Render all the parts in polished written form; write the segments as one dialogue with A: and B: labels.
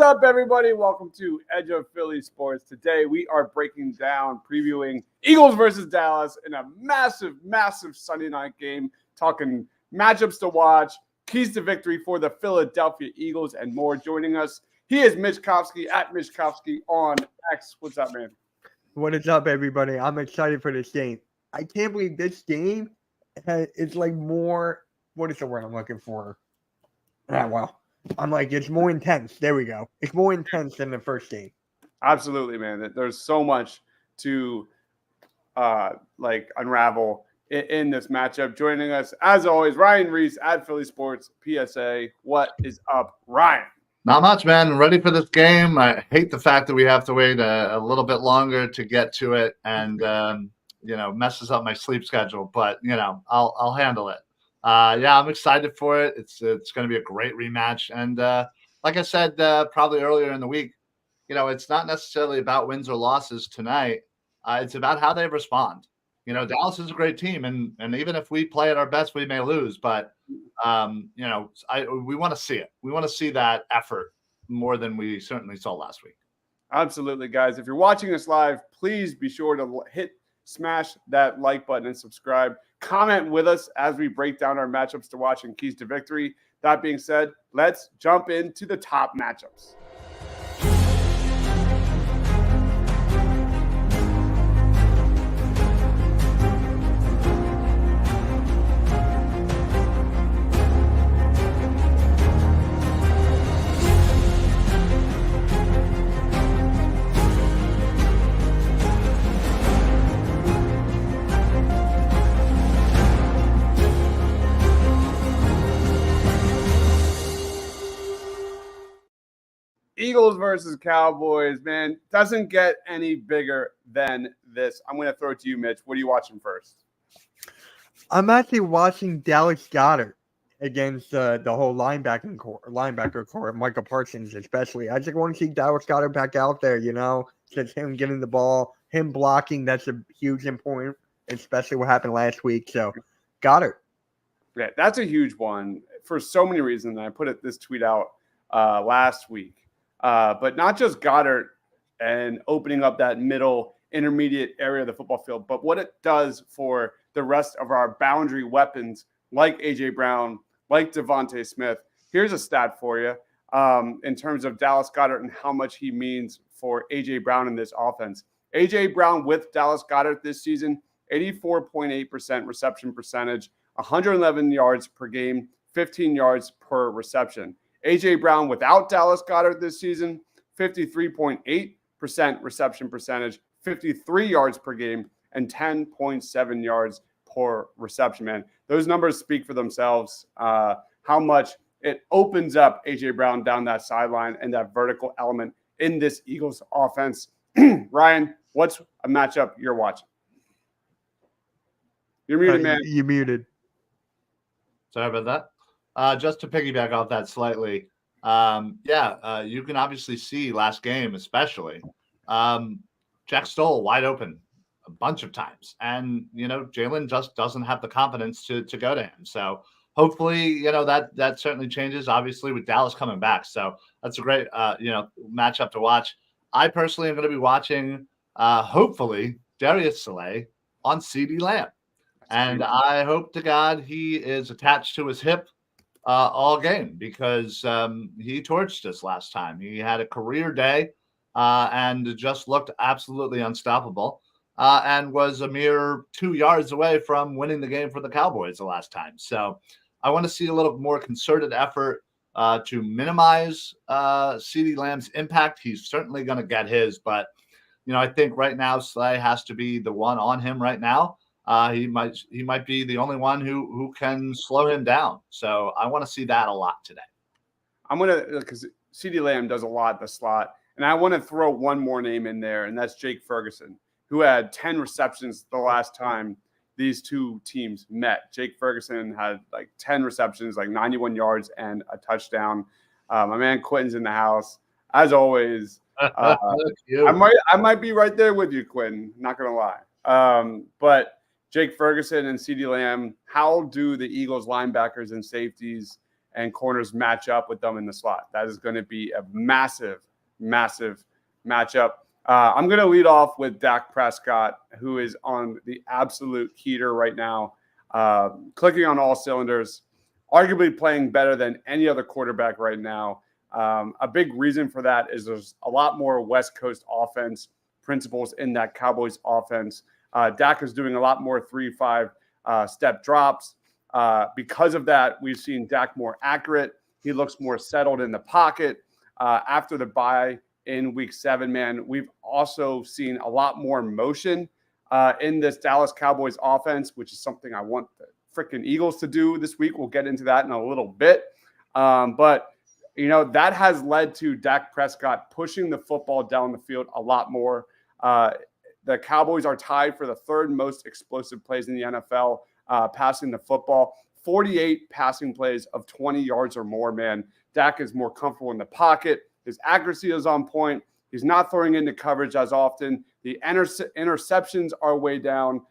A: up, everybody? Welcome to Edge of Philly Sports. Today, we are breaking down, previewing Eagles versus Dallas in a massive, massive Sunday night game, talking matchups to watch, keys to victory for the Philadelphia Eagles, and more. Joining us, he is Mitch Kofsky at Mitch Kofsky on X. What's up, man?
B: What is up, everybody? I'm excited for this game. I can't believe this game is like more. What is the word I'm looking for? It's more intense. There we go. It's more intense than the first game.
A: Absolutely, man. There's so much to unravel in this matchup. Joining us, as always, Ryan Reese at Philly Sports PSA. What is up, Ryan?
C: Not much, man. I'm ready for this game. I hate the fact that we have to wait a little bit longer to get to it, and messes up my sleep schedule. But I'll handle it. I'm excited for it. It's going to be a great rematch, and like I said probably earlier in the week, it's not necessarily about wins or losses tonight. It's about how they respond. Dallas is a great team, and even if we play at our best, we may lose. But we want to see it. We want to see that effort more than we certainly saw last week.
A: Absolutely, guys. If you're watching us live, please be sure to smash that like button and subscribe. Comment with us as we break down our matchups to watch and keys to victory. That being said, let's jump into the top matchups. Eagles versus Cowboys, man, doesn't get any bigger than this. I'm going to throw it to you, Mitch. What are you watching first?
B: I'm actually watching Dallas Goedert against the whole linebacker core, Michael Parsons especially. I just want to see Dallas Goedert back out there, just him getting the ball, him blocking. That's a huge important, especially what happened last week. So, Goedert.
A: Yeah, that's a huge one for so many reasons. I put this tweet out last week. But not just Goddard and opening up that middle intermediate area of the football field, but what it does for the rest of our boundary weapons like A.J. Brown, like Devontae Smith. Here's a stat for you in terms of Dallas Goedert and how much he means for A.J. Brown in this offense. A.J. Brown with Dallas Goedert this season, 84.8% reception percentage, 111 yards per game, 15 yards per reception. A.J. Brown without Dallas Goedert this season, 53.8% reception percentage, 53 yards per game, and 10.7 yards per reception, man. Those numbers speak for themselves, how much it opens up A.J. Brown down that sideline and that vertical element in this Eagles offense. Ryan, what's a matchup you're watching? You're muted, man.
B: You're muted.
C: Sorry about that. Just to piggyback off that slightly, you can obviously see last game especially, Jack Stoll wide open a bunch of times. And, Jalen just doesn't have the confidence to go to him. So hopefully, that certainly changes, obviously, with Dallas coming back. So that's a great, matchup to watch. I personally am going to be watching, hopefully, Darius Slay on CeeDee Lamb. And I hope to God he is attached to his hip all game because he torched us last time. He had a career day and just looked absolutely unstoppable and was a mere 2 yards away from winning the game for the Cowboys the last time. So I want to see a little more concerted effort to minimize CeeDee Lamb's impact. He's certainly going to get his, but I think right now Slay has to be the one on him right now. He might be the only one who can slow him down. So I want to see that a lot today.
A: I'm going to, because CeeDee Lamb does a lot in the slot, and I want to throw one more name in there, and that's Jake Ferguson, who had 10 receptions the last time these two teams met. Jake Ferguson had 10 receptions, 91 yards and a touchdown. My man Quentin's in the house. As always, I might be right there with you, Quentin. Not going to lie. But Jake Ferguson and CeeDee Lamb, how do the Eagles linebackers and safeties and corners match up with them in the slot. That is going to be a massive, massive matchup. I'm going to lead off with Dak Prescott, who is on the absolute heater right now, clicking on all cylinders, arguably playing better than any other quarterback right now. A big reason for that is there's a lot more West Coast offense principles in that Cowboys offense. Dak is doing a lot more 3-5 step drops. Because of that, we've seen Dak more accurate. He looks more settled in the pocket. After the bye in week 7, man, we've also seen a lot more motion in this Dallas Cowboys offense, which is something I want the freaking Eagles to do this week. We'll get into that in a little bit. But that has led to Dak Prescott pushing the football down the field a lot more. The Cowboys are tied for the 3rd most explosive plays in the NFL, passing the football. 48 passing plays of 20 yards or more, man. Dak is more comfortable in the pocket. His accuracy is on point. He's not throwing into coverage as often. The interceptions are way down.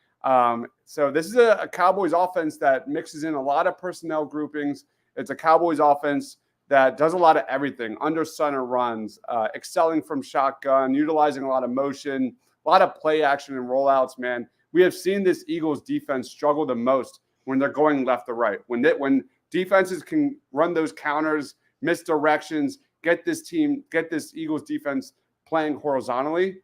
A: So this is a Cowboys offense that mixes in a lot of personnel groupings. It's a Cowboys offense that does a lot of everything, under center runs, excelling from shotgun, utilizing a lot of motion, a lot of play action and rollouts, man. We have seen this Eagles defense struggle the most when they're going left or right. When defenses can run those counters, misdirections, get this Eagles defense playing horizontally,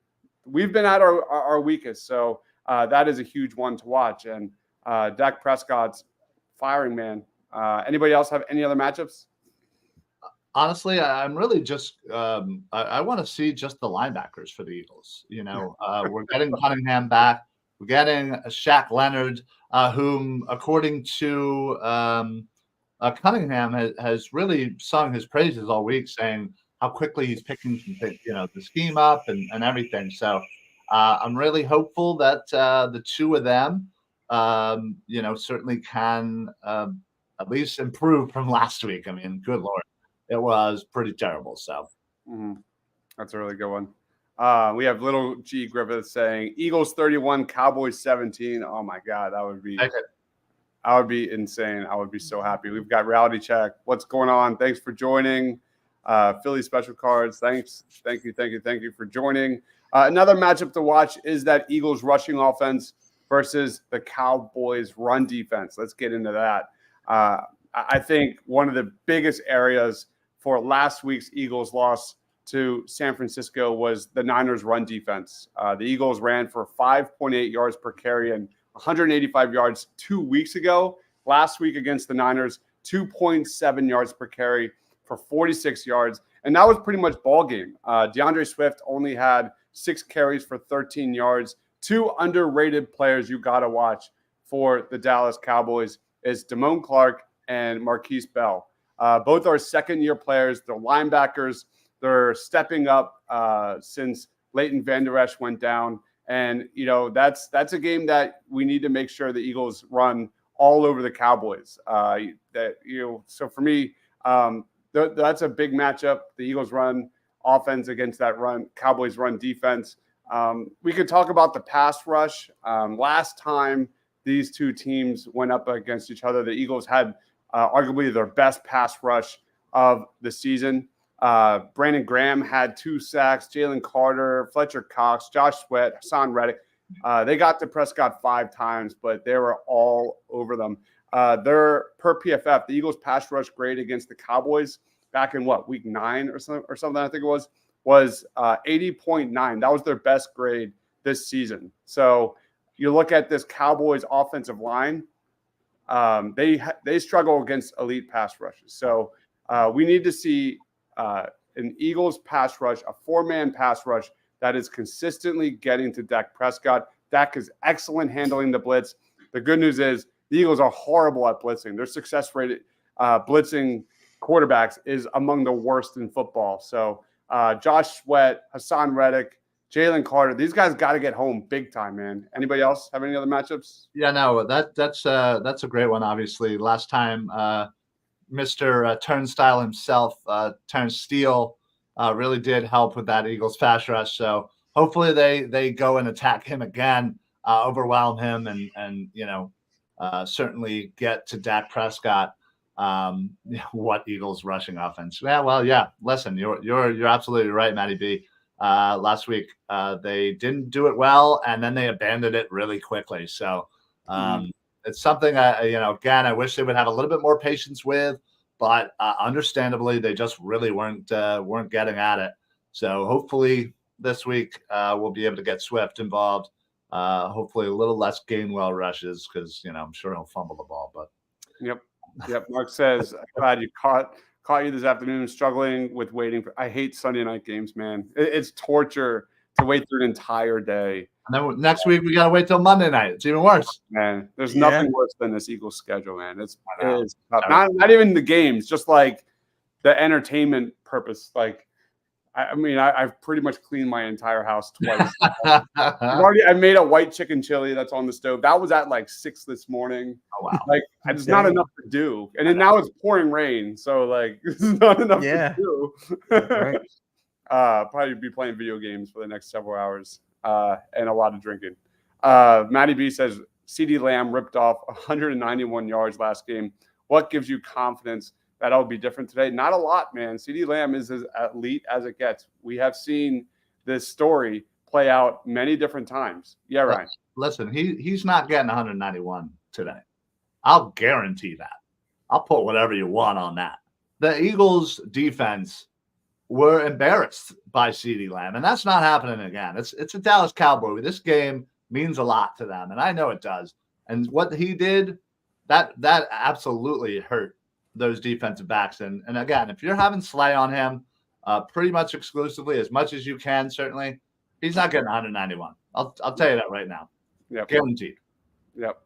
A: we've been at our weakest. So that is a huge one to watch. And Dak Prescott's firing, man. Anybody else have any other matchups?
C: Honestly, I'm really just I want to see just the linebackers for the Eagles. We're getting Cunningham back. We're getting Shaq Leonard, whom, according to Cunningham, has really sung his praises all week, saying how quickly he's picking the scheme up and everything. So I'm really hopeful that the two of them, certainly can at least improve from last week. I mean, good Lord. It was pretty terrible. So
A: that's a really good one. We have Little G Griffith saying Eagles 31, Cowboys 17. Oh my God, that would be insane. I would be so happy. We've got Reality Check. What's going on? Thanks for joining. Philly Special Cards. Thank you for joining. Another matchup to watch is that Eagles rushing offense versus the Cowboys run defense. Let's get into that. I think one of the biggest areas for last week's Eagles loss to San Francisco was the Niners run defense. The Eagles ran for 5.8 yards per carry and 185 yards 2 weeks ago. Last week against the Niners, 2.7 yards per carry for 46 yards. And that was pretty much ball game. DeAndre Swift only had 6 carries for 13 yards. 2 underrated players you got to watch for the Dallas Cowboys is Damone Clark and Marquise Bell. Both are second-year players. They're linebackers. They're stepping up since Leighton Vander Esch went down. And, that's a game that we need to make sure the Eagles run all over the Cowboys. So for me, that's a big matchup. The Eagles run offense against that Cowboys run defense. We could talk about the pass rush. Last time these two teams went up against each other, the Eagles had arguably their best pass rush of the season. Brandon Graham had 2 sacks, Jalen Carter, Fletcher Cox, Josh Sweat, Hassan Reddick. They got to Prescott 5 times, but they were all over them. Their per PFF, the Eagles pass rush grade against the Cowboys back in week 9 or something, I think it was 80.9. That was their best grade this season. So you look at this Cowboys offensive line, they struggle against elite pass rushes. So we need to see an Eagles pass rush, a 4-man pass rush that is consistently getting to Dak Prescott. Dak is excellent handling the blitz. The good news is the Eagles are horrible at blitzing. Their success rate blitzing quarterbacks is among the worst in football. So Josh Sweat, Hassan Reddick, Jalen Carter, these guys got to get home big time, man. Anybody else have any other matchups?
C: Yeah, no, that's a great one. Obviously, last time Mr. Turnstile himself, Terrence Steele, really did help with that Eagles pass rush. So hopefully they go and attack him again, overwhelm him, and certainly get to Dak Prescott. what Eagles rushing offense. Yeah, well, yeah. Listen, you're absolutely right, Matty B. Last week they didn't do it well, and then they abandoned it really quickly. So it's something again, I wish they would have a little bit more patience with, but understandably, they just really weren't getting at it. So hopefully this week we'll be able to get Swift involved. Hopefully a little less Gainwell rushes because I'm sure he'll fumble the ball. But
A: Yep. Mark says, glad you caught you this afternoon struggling with waiting for. I hate Sunday night games, man. It's torture to wait through an entire day.
C: And then next week we gotta wait till Monday night. It's even worse.
A: Man, there's nothing worse than this Eagles schedule, man. It's not even the games, just like the entertainment purpose. Like, I've pretty much cleaned my entire house twice. I made a white chicken chili that's on the stove. That was at like 6 this morning.
C: Oh wow!
A: Like, it's not enough to do, and then now it's pouring rain, so like this is not enough to do. Right. Probably be playing video games for the next several hours, and a lot of drinking. Matty B says CeeDee Lamb ripped off 191 yards last game. What gives you confidence that'll be different today? Not a lot, man. CeeDee Lamb is as elite as it gets. We have seen this story play out many different times. Yeah, Ryan.
C: Listen, he's not getting 191 today. I'll guarantee that. I'll put whatever you want on that. The Eagles defense were embarrassed by CeeDee Lamb, and that's not happening again. It's a Dallas Cowboy. This game means a lot to them, and I know it does. And what he did, that absolutely hurt those defensive backs. And again, if you're having Slay on him pretty much exclusively, as much as you can, certainly, he's not getting 191. I'll tell you that right now.
A: Yep.
C: Guaranteed.
A: Yep.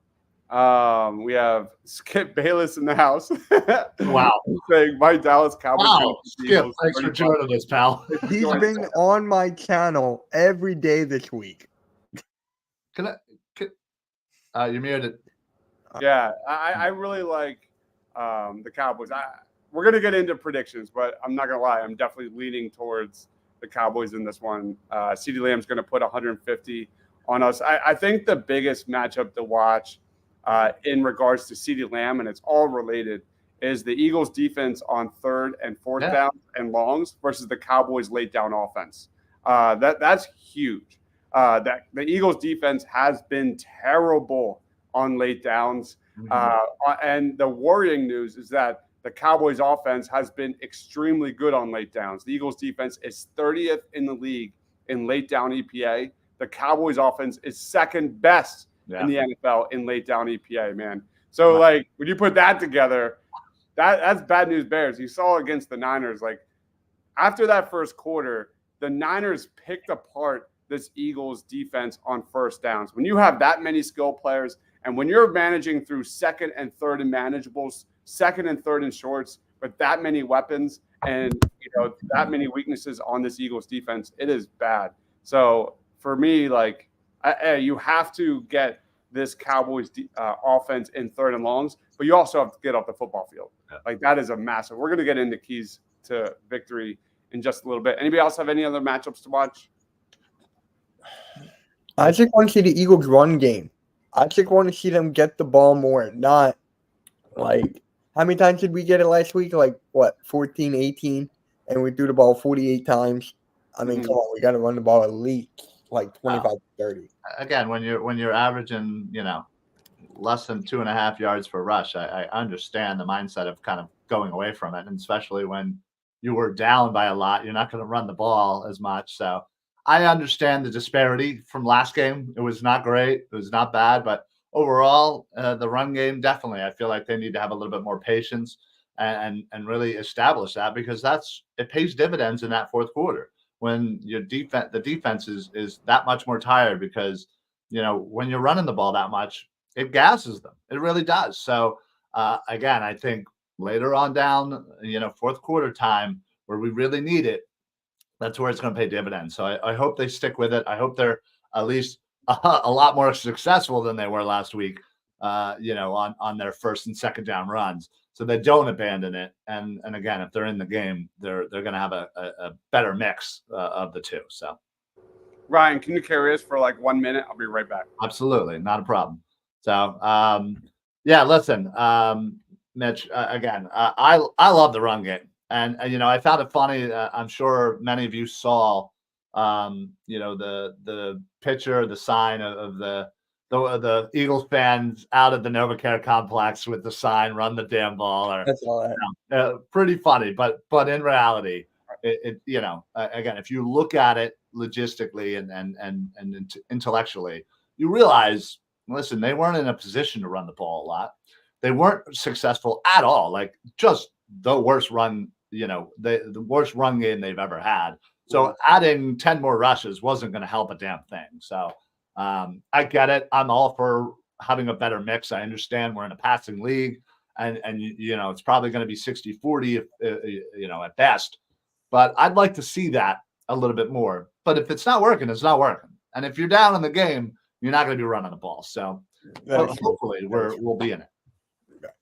A: We have Skip Bayless in the house.
C: Wow.
A: Saying my Dallas Cowboys.
C: Wow, Skip, thanks for joining us, pal.
B: He's been on my channel every day this week.
C: You're muted.
A: Yeah, I really like the Cowboys. We're going to get into predictions, but I'm not going to lie. I'm definitely leaning towards the Cowboys in this one. CeeDee Lamb's going to put 150 on us. I think the biggest matchup to watch in regards to CeeDee Lamb, and it's all related, is the Eagles' defense on third and fourth down and longs versus the Cowboys' late down offense. That's huge. That the Eagles' defense has been terrible on late downs. And the worrying news is that the Cowboys' offense has been extremely good on late downs. The Eagles' defense is 30th in the league in late down EPA. The Cowboys' offense is second best in the NFL in late down EPA, man. So, like, when you put that together, that's bad news bears. You saw against the Niners, like, after that first quarter, the Niners picked apart this Eagles defense on first downs. When you have that many skill players, and when you're managing through second and third and manageables, second and third and shorts, with that many weapons and that many weaknesses on this Eagles defense, it is bad. So for me, like, you have to get this Cowboys offense in third and longs, but you also have to get off the football field. Like, that is a massive. We're going to get into keys to victory in just a little bit. Anybody else have any other matchups to watch?
B: I just want to see the Eagles run game. I just want to see them get the ball more, not like, how many times did we get it last week? Like, what, 14, 18? And we threw the ball 48 times. I mean, come on, we got to run the ball at least like 25 to 30.
C: Again, when you're averaging, less than 2.5 yards per rush, I understand the mindset of kind of going away from it. And especially when you were down by a lot, you're not going to run the ball as much. So I understand the disparity from last game. It was not great. It was not bad, but overall, the run game, definitely, I feel like they need to have a little bit more patience and really establish that, because it pays dividends in that fourth quarter when the defense is that much more tired, because, when you're running the ball that much, it gasses them. It really does. So again, I think later on down, fourth quarter time where we really need it, that's where it's going to pay dividends. So I hope they stick with it. I hope they're at least a lot more successful than they were last week, on their first and second down runs, so they don't abandon it. And again, if they're in the game, they're going to have a better mix of the two. So,
A: Ryan, can you carry us for like 1 minute? I'll be right back.
C: Absolutely, not a problem. So, listen, Mitch, again, I love the run game. And I found it funny. I'm sure many of you saw, the picture, the sign of the Eagles fans out at the NovaCare complex with the sign, "Run the damn ball." Or,
B: That's all that.
C: pretty funny, but in reality, again, if you look at it logistically and intellectually, you realize, listen, they weren't in a position to run the ball a lot. They weren't successful at all. Like, just the worst run, the worst run game they've ever had. So adding 10 more rushes wasn't going to help a damn thing. So I get it. I'm all for having a better mix. I understand we're in a passing league, and it's probably going to be 60-40 at best. But I'd like to see that a little bit more. But if it's not working, it's not working. And if you're down in the game, you're not going to be running the ball. So hopefully we'll be in it.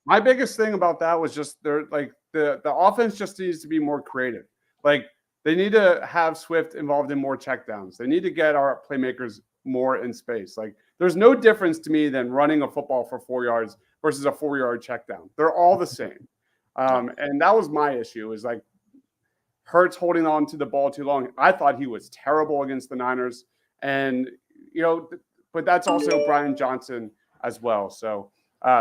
A: My biggest thing about that was just the offense just needs to be more creative. Like, they need to have Swift involved in more checkdowns. They need to get our playmakers more in space. Like, there's no difference to me than running a football for 4 yards versus a 4-yard checkdown. They're all the same. And that was my issue, is like Hurts holding on to the ball too long. I thought he was terrible against the Niners. And, but that's also Brian Johnson as well. So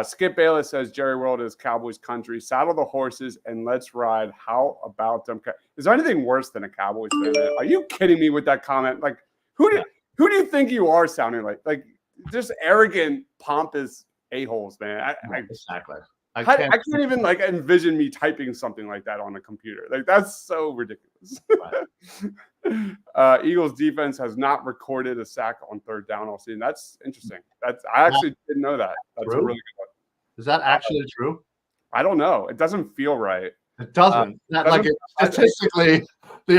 A: Skip Bayless says Jerry World is Cowboys country. Saddle the horses and let's ride. How about them? Is there anything worse than a Cowboys fan? Are you kidding me with that comment? Like, who do you think you are sounding like? Like, just arrogant, pompous a-holes, man.
C: Exactly.
A: I can't even like envision me typing something like that on a computer. Like, that's so ridiculous. Right. Eagles defense has not recorded a sack on third down all season. That's interesting. I actually didn't know that. That's a really good one.
C: Is that actually true?
A: I don't know. It doesn't feel right.
C: It doesn't. Statistically, the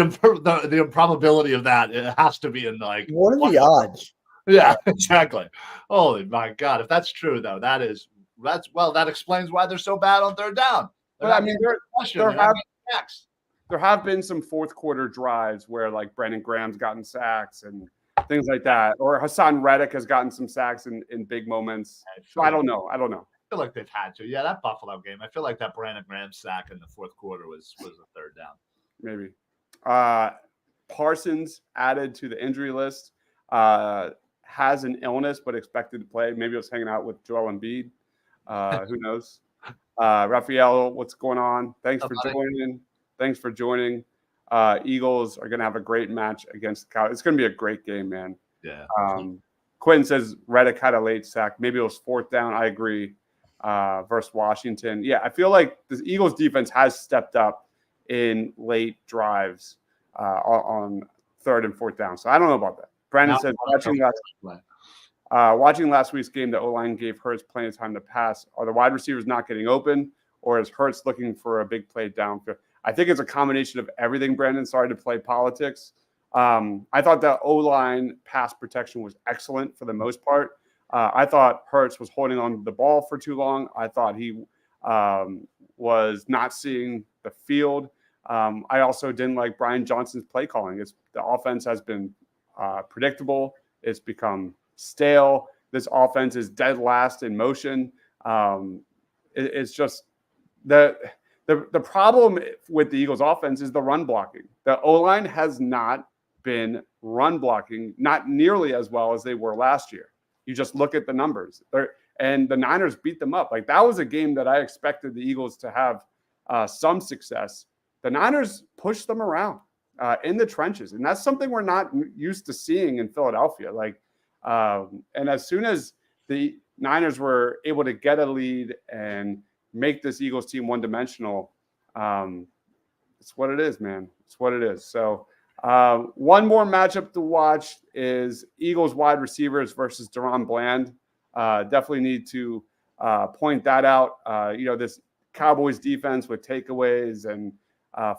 C: improbability of that, it has to be in like.
B: What are the odds?
C: Yeah, exactly. Holy my God! If that's true, though, that explains why they're so bad on third down.
A: But I mean, there have been some fourth quarter drives where like Brandon Graham's gotten sacks and things like that, or Hassan Reddick has gotten some sacks in big moments. So I don't know. I
C: feel like they've had to. Yeah, that Buffalo game. I feel like that Brandon Graham sack in the fourth quarter was a third down.
A: Maybe. Parsons added to the injury list. Has an illness but expected to play. Maybe he was hanging out with Joel Embiid. Who knows? Raphael, what's going on? Thanks for joining. Eagles are going to have a great match against the Cowboys. It's going to be a great game, man.
C: Yeah.
A: Quinn says Reddick had a late sack. Maybe it was fourth down. I agree. Versus Washington. Yeah, I feel like the Eagles defense has stepped up in late drives on third and fourth down. So I don't know about that. Brandon says watching last week's game, the O-line gave Hurts plenty of time to pass. Are the wide receivers not getting open, or is Hurts looking for a big play downfield? I think it's a combination of everything, Brandon. Sorry to play politics. I thought the O-line pass protection was excellent for the most part. I thought Hurts was holding on to the ball for too long. I thought he was not seeing the field. I also didn't like Brian Johnson's play calling. The offense has been predictable. It's become stale. This offense is dead last in motion. It's just the problem with the Eagles offense is the run blocking. The O-line has not been run blocking, not nearly as well as they were last year. You just look at the numbers. And the Niners beat them up. Like, that was a game that I expected the Eagles to have some success. The Niners pushed them around in the trenches. And that's something we're not used to seeing in Philadelphia. Like, and as soon as the Niners were able to get a lead and make this Eagles team one-dimensional, it's what it is, man. It's what it is. So one more matchup to watch is Eagles wide receivers versus Deron Bland. Definitely need to point that out. This Cowboys defense with takeaways and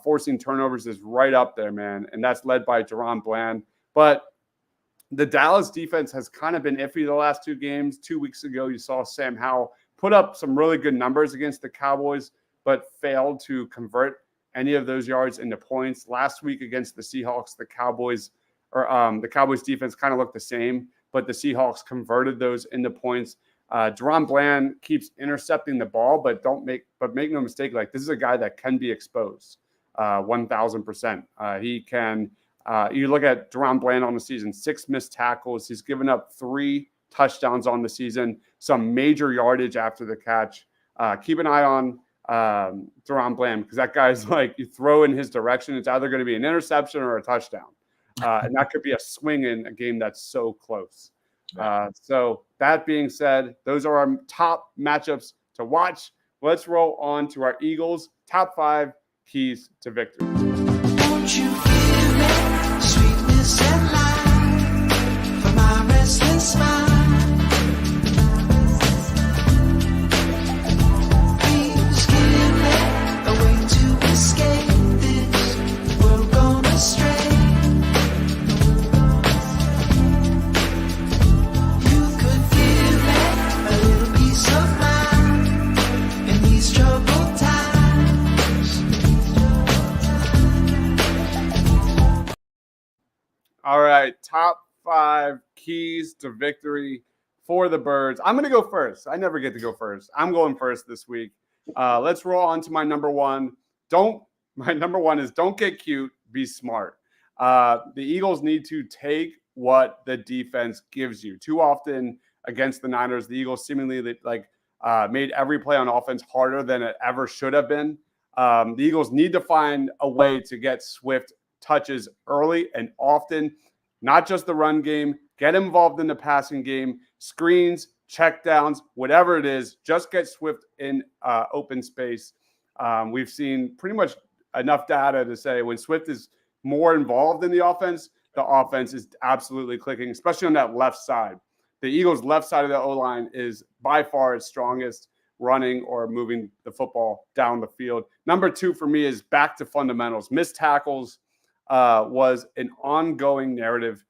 A: forcing turnovers is right up there, man. And that's led by Deron Bland. But the Dallas defense has kind of been iffy the last two games. 2 weeks ago, you saw Sam Howell put up some really good numbers against the Cowboys, but failed to convert any of those yards into points. Last week against the Seahawks, the Cowboys defense kind of looked the same, but the Seahawks converted those into points. Deron Bland keeps intercepting the ball, but make no mistake, like this is a guy that can be exposed 1,000%. He can. You look at Deron Bland on the season, 6 missed tackles. He's given up 3 touchdowns on the season, some major yardage after the catch. Keep an eye on Deron Bland because that guy's like, you throw in his direction, it's either going to be an interception or a touchdown. And that could be a swing in a game that's so close. So that being said, those are our top matchups to watch. Let's roll on to our Eagles' top 5 keys to victory.
D: Won't you give me sweetness and light for my restless mind? Please give me a way to escape this world gone astray. You could give me a little peace of mind in these troubled times.
A: All right, top 5 keys to victory for the Birds. I'm going to go first. I never get to go first. I'm going first this week. Let's roll on to my number 1. My number 1 is don't get cute, be smart. The Eagles need to take what the defense gives you. Too often against the Niners, the Eagles seemingly made every play on offense harder than it ever should have been. The Eagles need to find a way to get Swift touches early and often, not just the run game. Get involved in the passing game, screens, checkdowns, whatever it is. Just get Swift in open space. We've seen pretty much enough data to say when Swift is more involved in the offense is absolutely clicking, especially on that left side. The Eagles' left side of the O-line is by far its strongest, running or moving the football down the field. Number 2 for me is back to fundamentals. Missed tackles was an ongoing narrative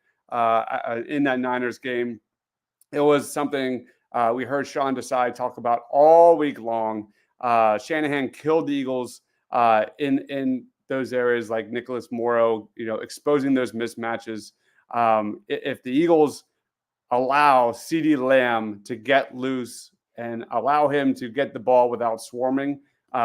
A: in that Niners game. It was something we heard Sean Desai talk about all week long. Shanahan killed the Eagles in those areas like Nicholas Morrow, exposing those mismatches. If the Eagles allow CeeDee Lamb to get loose and allow him to get the ball without swarming,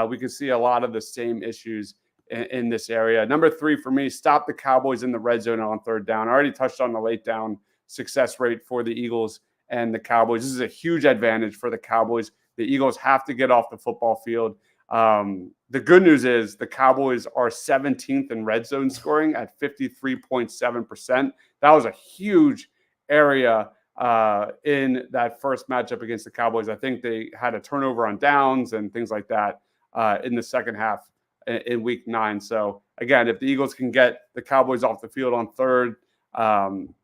A: we could see a lot of the same issues in this area. Number 3 for me, stop the Cowboys in the red zone on 3rd down. I already touched on the late down success rate for the Eagles and the Cowboys. This is a huge advantage for the Cowboys. The Eagles have to get off the football field. The good news is the Cowboys are 17th in red zone scoring at 53.7%. That was a huge area in that first matchup against the Cowboys. I think they had a turnover on downs and things like that in the second half in week 9. So again, if the Eagles can get the Cowboys off the field on 3rd,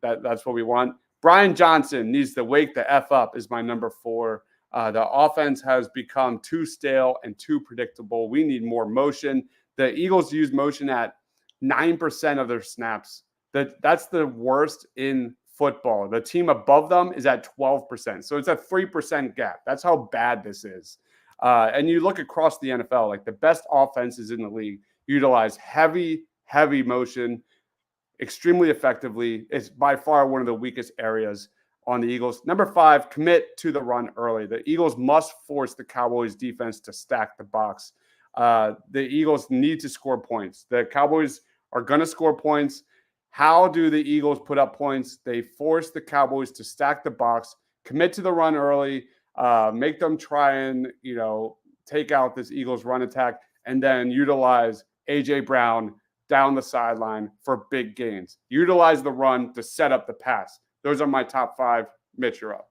A: that's what we want. Brian Johnson needs to wake the F up is my number 4. The offense has become too stale and too predictable. We need more motion. The Eagles use motion at 9% of their snaps. That's the worst in football. The team above them is at 12%. So it's a 3% gap. That's how bad this is. And you look across the NFL, like the best offenses in the league utilize heavy motion extremely effectively. It's by far one of the weakest areas on the Eagles. Number 5, commit to the run early. The Eagles must force the Cowboys defense to stack the box. The Eagles need to score points. The Cowboys are going to score points. How do the Eagles put up points? They force the Cowboys to stack the box, commit to the run early, make them try and, take out this Eagles run attack, and then utilize A.J. Brown down the sideline for big gains. Utilize the run to set up the pass. Those are my top 5. Mitch, you're up.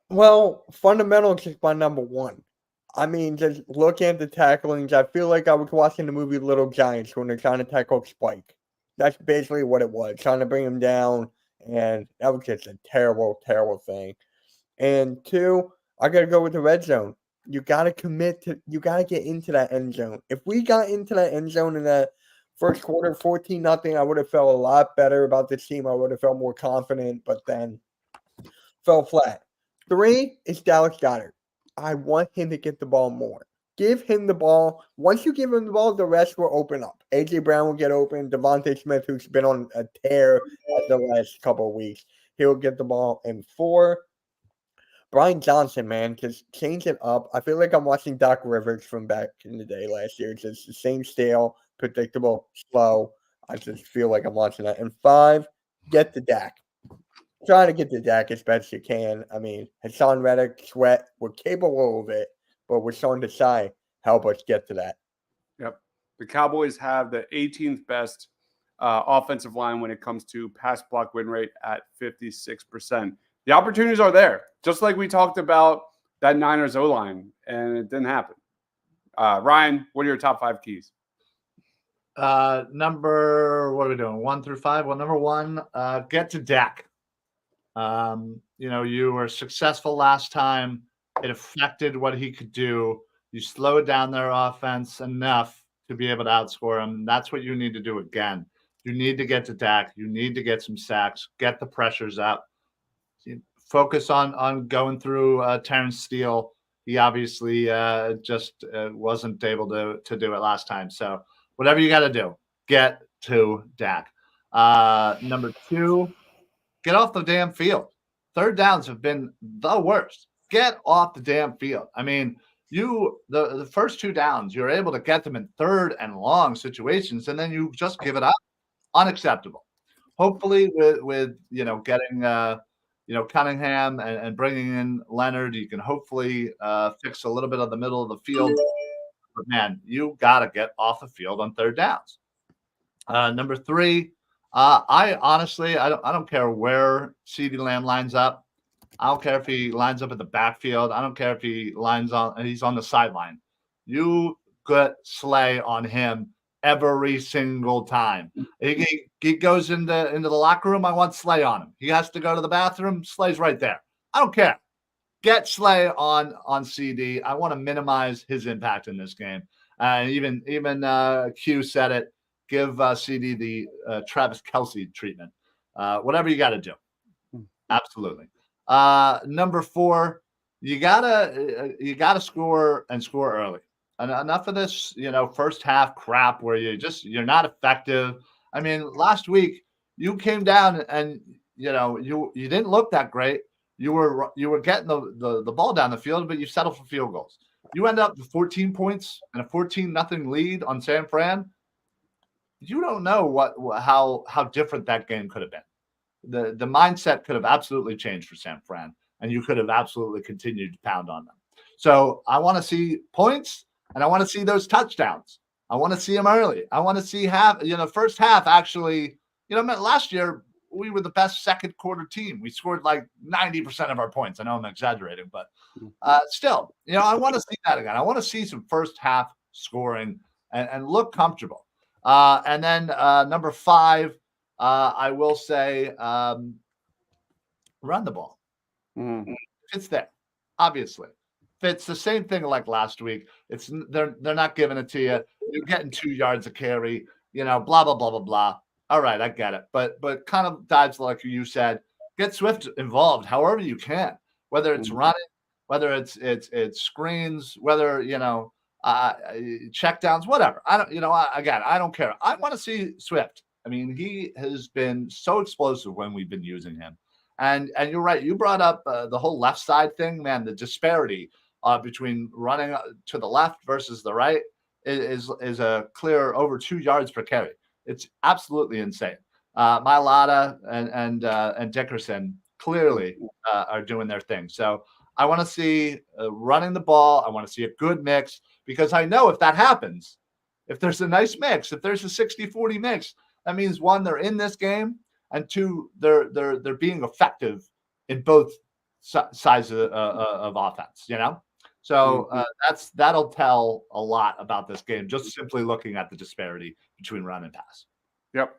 B: Well, fundamentals is my number 1. I mean, just looking at the tacklings, I feel like I was watching the movie Little Giants when they're trying to tackle Spike. That's basically what it was, trying to bring him down, and that was just a terrible, terrible thing. And 2, I got to go with the red zone. You got to you got to get into that end zone. If we got into that end zone in that first quarter, 14-0, I would have felt a lot better about this team. I would have felt more confident, but then fell flat. 3 is Dallas Goedert. I want him to get the ball more. Give him the ball. Once you give him the ball, the rest will open up. A.J. Brown will get open. Devontae Smith, who's been on a tear the last couple of weeks, he'll get the ball. And 4, Brian Johnson, man, just change it up. I feel like I'm watching Doc Rivers from back in the day last year. It's just the same style, predictable, slow. I just feel like I'm watching that. And 5, get the Dak. Trying to get the Dak as best you can. I mean, Hassan Reddick, Sweat, we're capable of it, but we're starting to shy. Help us get to that.
A: Yep. The Cowboys have the 18th best offensive line when it comes to pass block win rate at 56%. The opportunities are there, just like we talked about that Niners O-line, and it didn't happen. Ryan, what are your top 5 keys?
C: What are we doing? 1 through 5? Well, number 1, get to Dak. You were successful last time. It affected what he could do. You slowed down their offense enough to be able to outscore him. That's what you need to do again. You need to get to Dak. You need to get some sacks, get the pressures up. Focus on going through Terrence Steele. He obviously just wasn't able to do it last time. So whatever you got to do, get to Dak. Number 2, get off the damn field. Third downs have been the worst. Get off the damn field. I mean, the first 2 downs, you're able to get them in 3rd and long situations, and then you just give it up. Unacceptable. Hopefully, with getting Cunningham and bringing in Leonard, you can hopefully fix a little bit of the middle of the field. But man, you got to get off the field on 3rd downs. Number 3. I honestly, I don't care where CeeDee Lamb lines up. I don't care if he lines up at the backfield. I don't care if he's on the sideline. You get Slay on him every single time. He goes into the locker room. I want Slay on him. He has to go to the bathroom. Slay's right there. I don't care. Get Slay on CD. I want to minimize his impact in this game. Even Q said it. Give CD the Travis Kelce treatment. Whatever you got to do. Absolutely. Number 4, you gotta score and score early. And enough of this, first half crap where you're not effective. I mean, last week you came down and you didn't look that great. You were getting the ball down the field, but you settled for field goals. You end up with 14 points and a 14-0 lead on San Fran. You don't know how different that game could have been. The mindset could have absolutely changed for San Fran, and you could have absolutely continued to pound on them. So I want to see points, and I want to see those touchdowns. I want to see them early. I want to see first half actually. Last year we were the best second quarter team. We scored like 90% of our points. I know I'm exaggerating, but still, I want to see that again. I want to see some first half scoring and look comfortable. And then number 5. I will say run the ball. It's there, obviously. It's the same thing like last week. They're not giving it to you. You're getting 2 yards a carry, blah, blah, blah, blah, blah. All right, I get it. But kind of dives like you said, get Swift involved however you can, whether it's running, whether it's screens, whether, check downs, whatever. I don't care. I want to see Swift. I mean, he has been so explosive when we've been using him. And you're right. You brought up the whole left side thing, man. The disparity between running to the left versus the right is a clear over 2 yards per carry. It's absolutely insane. Mailata and Dickerson clearly are doing their thing. So I want to see running the ball. I want to see a good mix because I know if that happens, if there's a nice mix, if there's a 60-40 mix, that means 1, they're in this game, and 2, they're being effective in both sides of offense. So that'll tell a lot about this game. Just simply looking at the disparity between run and pass.
A: Yep.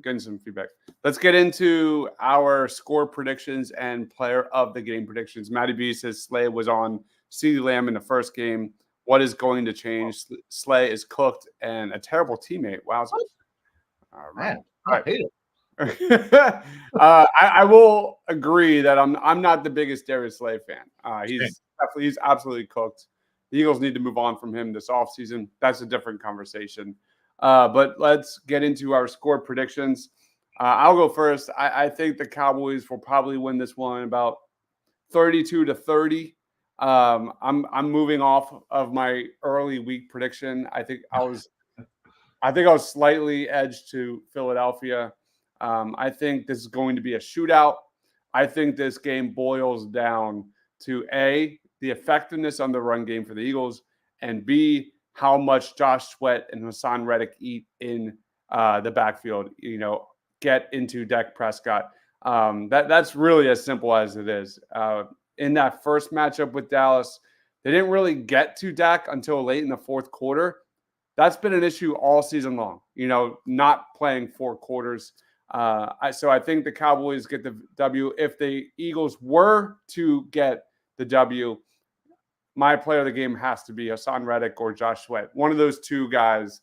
A: Getting some feedback. Let's get into our score predictions and player of the game predictions. Matty B says Slay was on CeeDee Lamb in the first game. What is going to change? Slay is cooked and a terrible teammate. Wow.
C: Man, I hate
A: it. I will agree that I'm not the biggest Darius Slay fan. He's absolutely cooked. The Eagles need to move on from him this offseason. That's a different conversation. But let's get into our score predictions. I'll go first. I think the Cowboys will probably win this one about 32-30. I'm moving off of my early week prediction. I think I was slightly edged to Philadelphia. I think this is going to be a shootout. I think this game boils down to A, the effectiveness on the run game for the Eagles, and B, how much Josh Sweat and Hassan Reddick eat in the backfield. Get into Dak Prescott. That's really as simple as it is. In that first matchup with Dallas, they didn't really get to Dak until late in the fourth quarter. That's been an issue all season long, not playing 4 quarters. So I think the Cowboys get the W. If the Eagles were to get the W, my player of the game has to be Hassan Reddick or Josh Sweat. One of those two guys,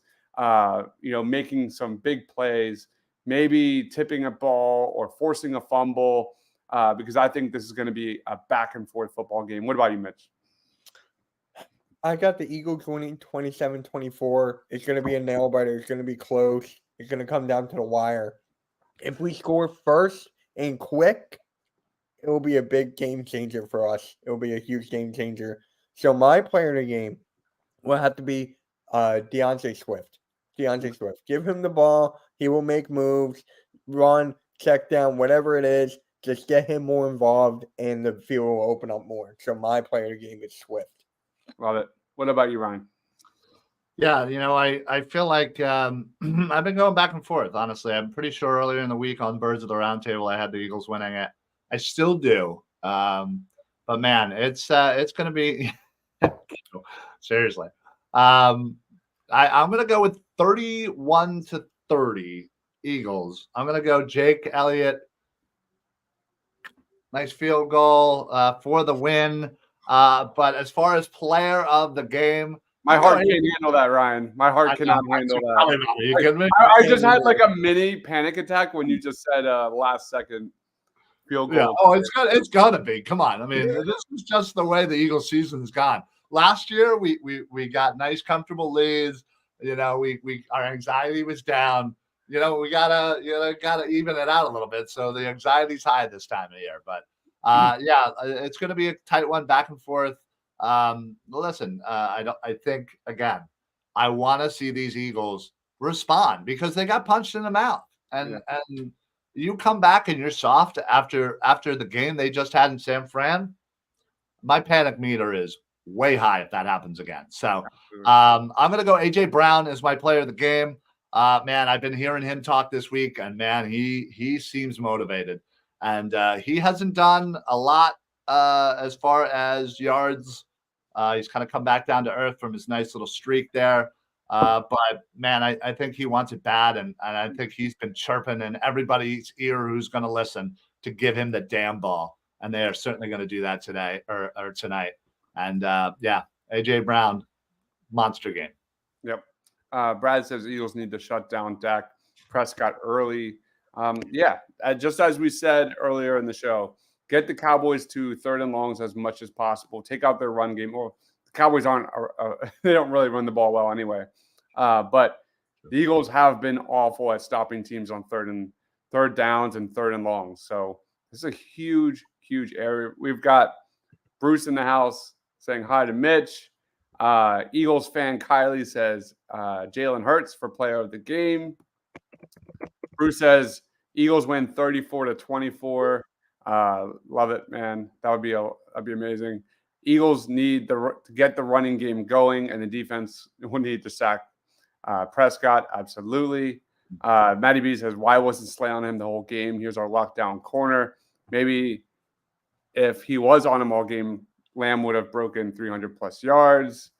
A: making some big plays, maybe tipping a ball or forcing a fumble, because I think this is going to be a back and forth football game. What about you, Mitch?
B: I got the Eagles winning 27-24. It's going to be a nail biter. It's going to be close. It's going to come down to the wire. If we score first and quick, it will be a big game changer for us. It will be a huge game changer. So my player of the game will have to be DeAndre Swift. DeAndre Swift. Give him the ball. He will make moves, run, check down, whatever it is. Just get him more involved, and the field will open up more. So my player of the game is Swift.
A: Love it. What about you, Ryan?
C: Yeah, I feel like I've been going back and forth, honestly. I'm pretty sure earlier in the week on Birds of the Roundtable, I had the Eagles winning it. I still do. But, man, it's going to be – seriously. I'm going to go with 31-30 Eagles. I'm going to go Jake Elliott. Nice field goal for the win. But as far as player of the game,
A: my heart can't handle that, Ryan. My heart cannot handle that.
C: Are you kidding me?
A: I just had like a mini panic attack when you just said last second field goal.
C: Yeah. Oh, it's gotta be. Come on. I mean, this is just the way the Eagles season's gone. Last year we got nice, comfortable leads. Our anxiety was down. We gotta even it out a little bit. So the anxiety's high this time of year. But it's gonna be a tight one, back and forth. Listen, I think again, I want to see these Eagles respond because they got punched in the mouth, and you come back and you're soft after the game they just had in San Fran. My panic meter is way high if that happens again. So I'm gonna go AJ Brown as my player of the game. Man, I've been hearing him talk this week, and man, he seems motivated, and he hasn't done a lot as far as yards. He's kind of come back down to earth from his nice little streak there. But, man, I think he wants it bad, and I think he's been chirping in everybody's ear who's going to listen to give him the damn ball. And they are certainly going to do that today or tonight. And, A.J. Brown, monster game.
A: Yep. Brad says Eagles need to shut down Dak Prescott early. Just as we said earlier in the show, get the Cowboys to 3rd and longs as much as possible. Take out their run game. Well, the Cowboys they don't really run the ball well anyway. But the Eagles have been awful at stopping teams on third downs and 3rd and longs. So this is a huge, huge area. We've got Bruce in the house saying hi to Mitch. Eagles fan Kylie says Jalen Hurts for player of the game. Bruce says Eagles win 34-24. Love it, man. That'd be amazing. Eagles need to get the running game going, and the defense will need to sack Prescott. Absolutely. Matty B says, why wasn't Slay on him the whole game? Here's our lockdown corner. Maybe if he was on him all game, Lamb would have broken 300 plus yards.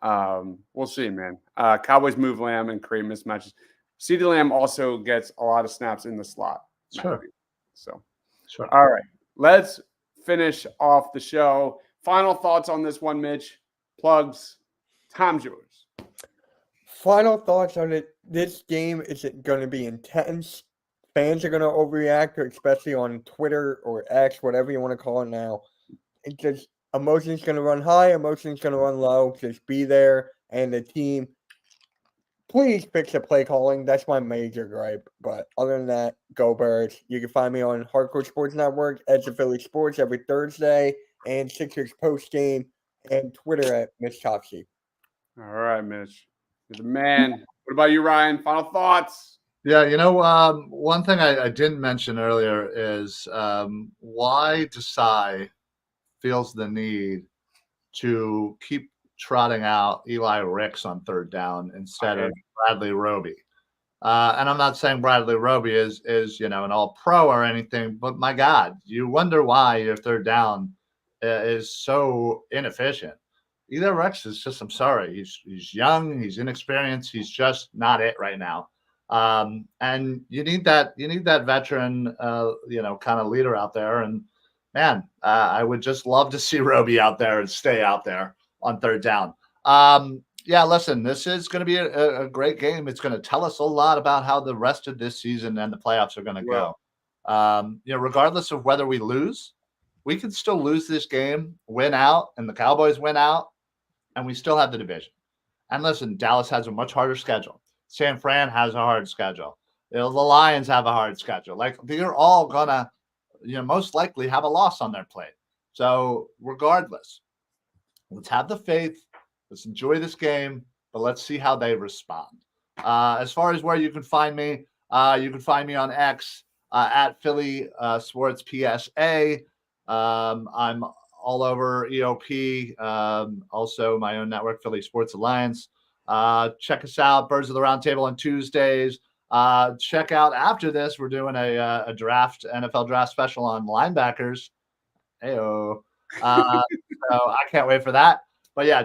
A: We'll see, man. Cowboys move Lamb and create mismatches. CeeDee Lamb also gets a lot of snaps in the slot.
C: Sure.
A: So.
C: Sure.
A: All right, let's finish off the show. Final thoughts on this one, Mitch. Plugs. Time's yours.
B: Final thoughts on it. This game is going to be intense. Fans are going to overreact, especially on Twitter or X, whatever you want to call it now. It's just emotions going to run high, emotions going to run low. Just be there, and the team Please fix the play calling. That's my major gripe. But other than that, go Birds. You can find me on Hardcore Sports Network, Edge of Philly Sports every Thursday, and Sixers post game, and Twitter at Mitch Topsy.
A: All right, Mitch. You're the man. What about you, Ryan? Final thoughts?
C: Yeah, one thing I didn't mention earlier is why Desai feels the need to keep trotting out Eli Ricks on third down instead of Bradley Roby. And I'm not saying Bradley Roby is an all pro or anything, but my God, you wonder why your third down is so inefficient. Either Rex is just, I'm sorry, he's young, he's inexperienced, he's just not it right now. And you need that veteran, kind of leader out there. And man, I would just love to see Roby out there and stay out there on third down. Yeah, listen, this is going to be a great game. It's going to tell us a lot about how the rest of this season and the playoffs are going to go. Regardless of whether we lose, we can still lose this game, win out, and the Cowboys win out, and we still have the division. And listen, Dallas has a much harder schedule. San Fran has a hard schedule. The Lions have a hard schedule. Like, they're all going to, most likely have a loss on their plate. So regardless, let's have the faith. Let's enjoy this game, but let's see how they respond. As far as where you can find me on X at Philly Sports PSA. I'm all over EOP, also my own network, Philly Sports Alliance. Check us out, Birds of the Round Table on Tuesdays. Check out after this, we're doing a NFL draft special on linebackers. Heyo. So I can't wait for that. But yeah,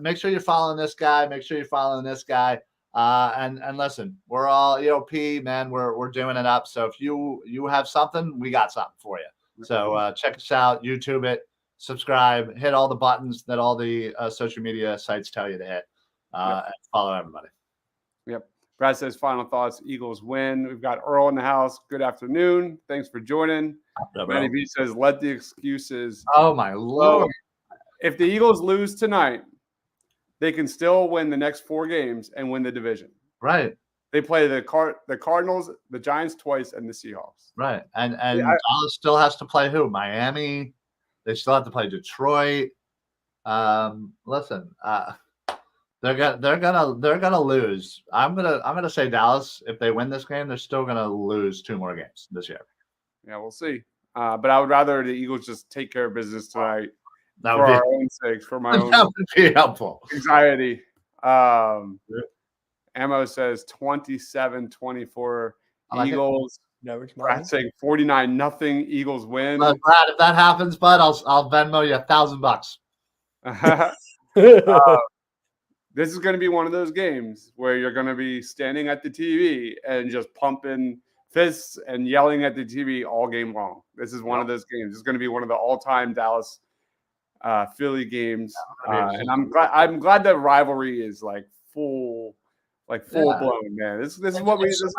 C: make sure you're following this guy. Make sure you're following this guy. And listen, we're all EOP, man. We're doing it up. So if you have something, we got something for you. So check us out, YouTube it, subscribe, hit all the buttons that all the social media sites tell you to hit, and follow everybody.
A: Yep. Brad says final thoughts. Eagles win. We've got Earl in the house. Good afternoon. Thanks for joining. Manny B says, let the excuses.
C: Oh my Lord.
A: If the Eagles lose tonight, they can still win the next 4 games and win the division.
C: Right.
A: They play the Cardinals, the Giants twice, and the Seahawks.
C: Right. And Dallas still has to play who? Miami. They still have to play Detroit. Listen, they're gonna lose. I'm gonna say Dallas. If they win this game, they're still gonna lose 2 more games this year.
A: Yeah, we'll see. But I would rather the Eagles just take care of business tonight.
C: That
A: for our own sakes, for my own
C: that would be helpful.
A: Anxiety. Ammo says 27-24 Eagles.
B: No, it's
A: Brad saying 49-0 Eagles win.
C: Brad, if that happens, bud, I'll Venmo you $1,000.
A: This is going to be one of those games where you're going to be standing at the TV and just pumping fists and yelling at the TV all game long. This is one of those games. It's going to be one of the all-time Dallas Philly games, and I'm glad the rivalry is like full blown, man. This is what it is. This is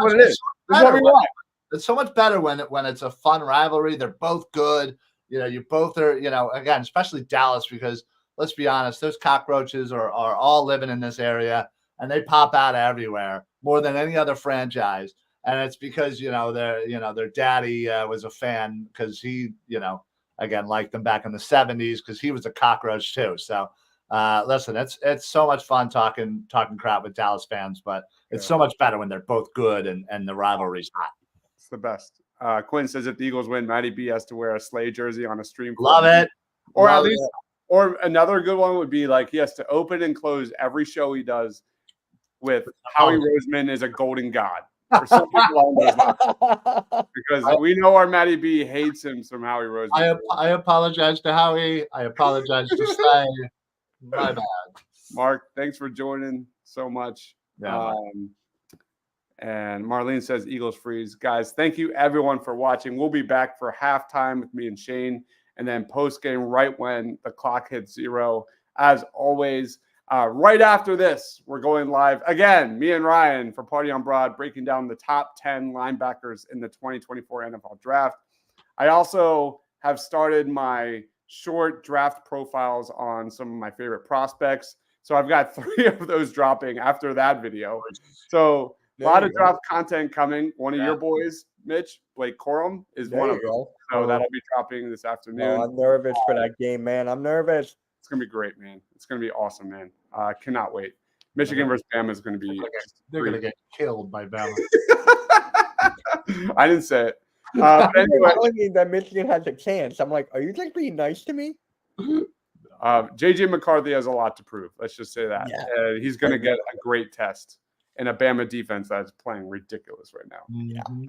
A: what we want.
C: It's so much better when it's a fun rivalry. They're both good. You both are. Again, especially Dallas, because let's be honest, those cockroaches are all living in this area, and they pop out everywhere more than any other franchise. And it's because their daddy was a fan because he again, liked them back in the 70s because he was a cockroach too. So listen, it's so much fun talking crap with Dallas fans, but it's so much better when they're both good and the rivalry's hot.
A: It's the best. Quinn says if the Eagles win, Matty B has to wear a Slay jersey on a stream.
C: Love it.
A: Or at least, or another good one would be like he has to open and close every show he does with Howie Roseman is a golden god. Or something along those lines. Because we know our Matty B hates him from Howie Roseman.
C: I apologize to Howie. I apologize to Slay. My bad.
A: Mark, thanks for joining so much.
C: Yeah,
A: and Marlene says Eagles freeze. Guys, thank you everyone for watching. We'll be back for halftime with me and Shane, and then post game right when the clock hits 0. As always, right after this, we're going live again, me and Ryan, for Party on Broad, breaking down the top 10 linebackers in the 2024 NFL Draft. I also have started my short draft profiles on some of my favorite prospects. So I've got 3 of those dropping after that video. So a lot of draft content coming. One of your boys, Mitch, Blake Corum, is one of them. So that'll be dropping this afternoon.
B: Oh, I'm nervous for that game, man. I'm nervous.
A: It's going to be great, man. It's going to be awesome, man. Cannot wait. Michigan versus Bama is going to be.
C: They're going to get killed by Bama.
A: I didn't say it.
B: Anyway, telling me that Michigan has a chance. I'm like, are you just being nice to me?
A: JJ McCarthy has a lot to prove. Let's just say that.
B: Yeah.
A: He's going to get a great test in a Bama defense that's playing ridiculous right now.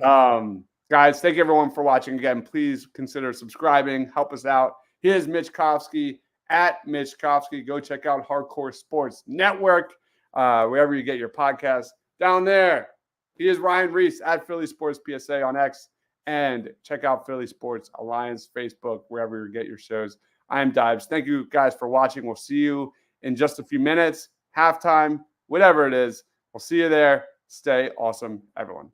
C: Mhm.
A: Guys, thank you everyone for watching. Again, please consider subscribing. Help us out. Here's Mitch Kofsky at Mitch Kofsky. Go check out Hardcore Sports Network, wherever you get your podcasts. Down there, he is Ryan Reese at Philly Sports PSA on X. And check out Philly Sports Alliance Facebook, wherever you get your shows. I'm Dives. Thank you guys for watching. We'll see you in just a few minutes, halftime, whatever it is. We'll see you there. Stay awesome, everyone.